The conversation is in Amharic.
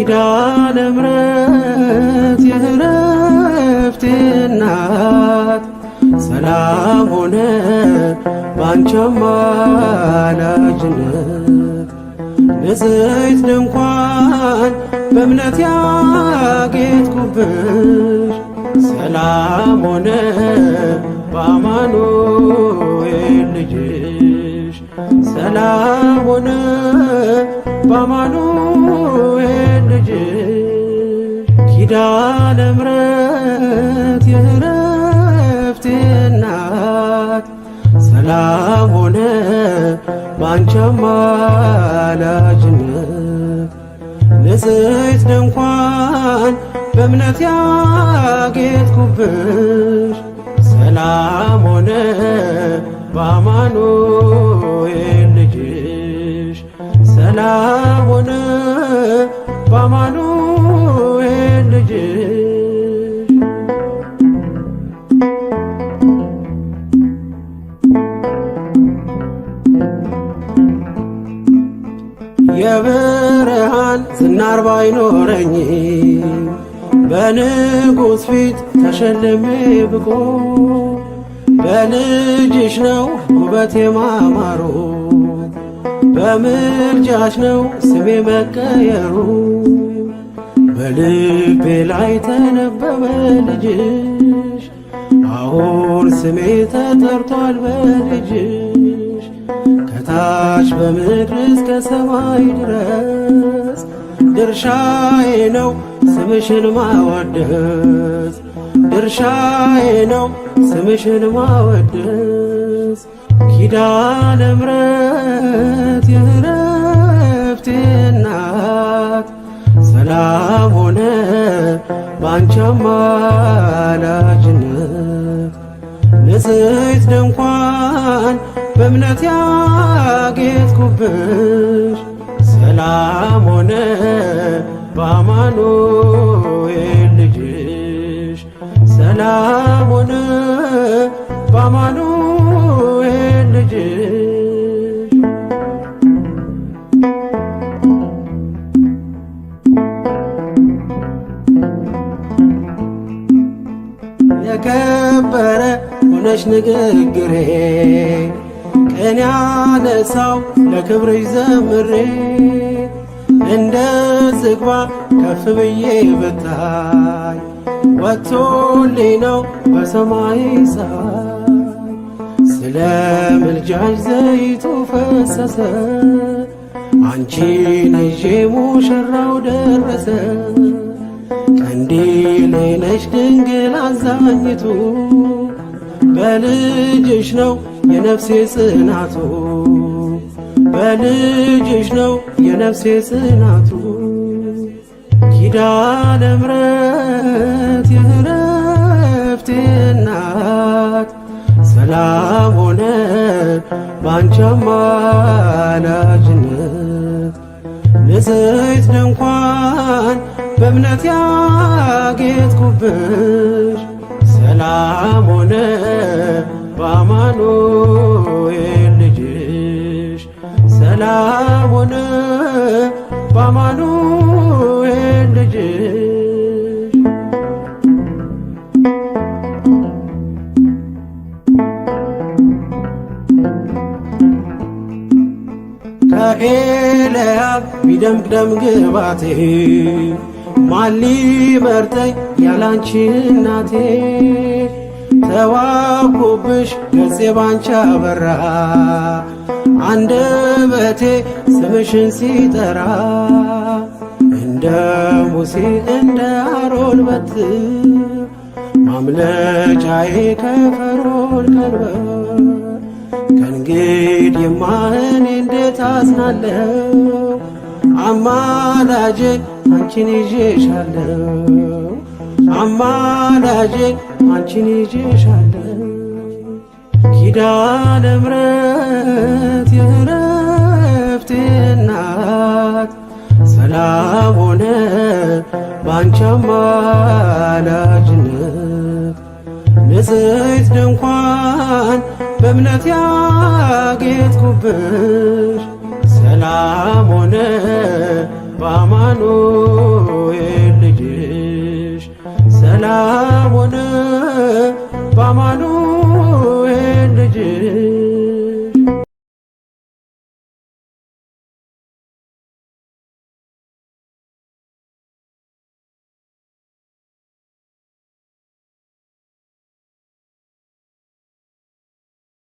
ኪዳነ ምሕረት የዕረፍቴ እናት ሰላም ሆነ ባንቺ አማላጅነት ንጽሕት ድንኳን በእምነት ያጌጥኩብሽ ሰላም ሆነ በአማኑኤል ልጅሽ ሰላም ሆነ በአማኑኤል ልጅሽ ኪዳነ ምሕረት የዕረፍቴ እናት ሰላም ሆነ ባንቺ አማላጅነት ንጽሕት ድንኳን በእምነት ያጌጥኩብሽ ሰላም ሆነ በአማኑኤል ልጅሽ ሰላም ሆነ በአማኑኤል ልጅሽ የብርሃን ዝናር ባይኖረኝ በንጉሥ ፊት ተሸልሜ ብቆ በልጅሽ ነው ውበቴ ማማሩ በምልጃሽ ነው ስሜ መቀየሩ በልቤ ላይ ተነበበ ልጅሽ አሁን ስሜ ተጠርቷል በልጅሽ ከታች በምድር እስከ ሰማይ ድረስ ድርሻዬ ነው ስምሽን ማወደስ ድርሻዬ ነው ስምሽን ማወደስ ኪዳነ ምሕረት የዕረፍቴ እናት ሰላም ሆነ ባንቺ አማላጅነት ንጽሕት ድንኳን በእምነት ያጌጥኩብሽ ሰላም ሆነ በአማኑኤል ልጅሽ ሰላም ሆነ በአማኑኤል ልጅሽ የከበረ ሆነሽ ንግግሬ ቀን ያነሳው ለክብርሽ ዘምሬ እንደ ዝግባ ከፍ ብዬ ብታይ ወጥቶልኝ ነው በሰማይ ፀሐይ ስለ ምልጃሽ ዘይቱ ፈሰሰ አንቺን ይዤ ሙሽራው ደረሰ ቀንዲሌ ነሽ ድንግል አዛኝቱ በልጅሽ ነው የነፍሴ ጽናቱ በልጅሽ ነው የነፍሴ ጽናቱ ኪዳነ ምሕረት የዕረፍቴ እናት ሰላም ሆነ ባንቺ አማላጅነት ንጽሕት ድንኳን በእምነት ያጌጥኩብሽ ሰላም ሆነ በአማኑኤል ልጅሽ ሰላም ሆነ በአማኑኤል ልጅሽ ከኤልያብ ቢደምቅ ደም ግባቴ ማን ሊመርጠኝ ያላንቺ እናቴ ተዋብኩብሽ ገጼ ባንቺ አበራ አንደበቴ ስምሽን ሲጠራ እንደ ሙሴ እንደ አሮን በትር ማምለጫዬ ከፈርዖን ቀንበር ከእንግዲህማ እኔ እንዴት አዝናለሁ አማላጄ አንቺን ይዤሻለሁ አማላጄ አንቺን ይዤሻለሁ ኪዳነ ምሕረት የዕረፍቴ እናት ሰላም ሆነ ባንቺ አማላጅነት ንጽሕት ድንኳን በእምነት ያጌጥኩብሽ ሰላም ሆነ በአማኑኤል ልጅሽ ሰላም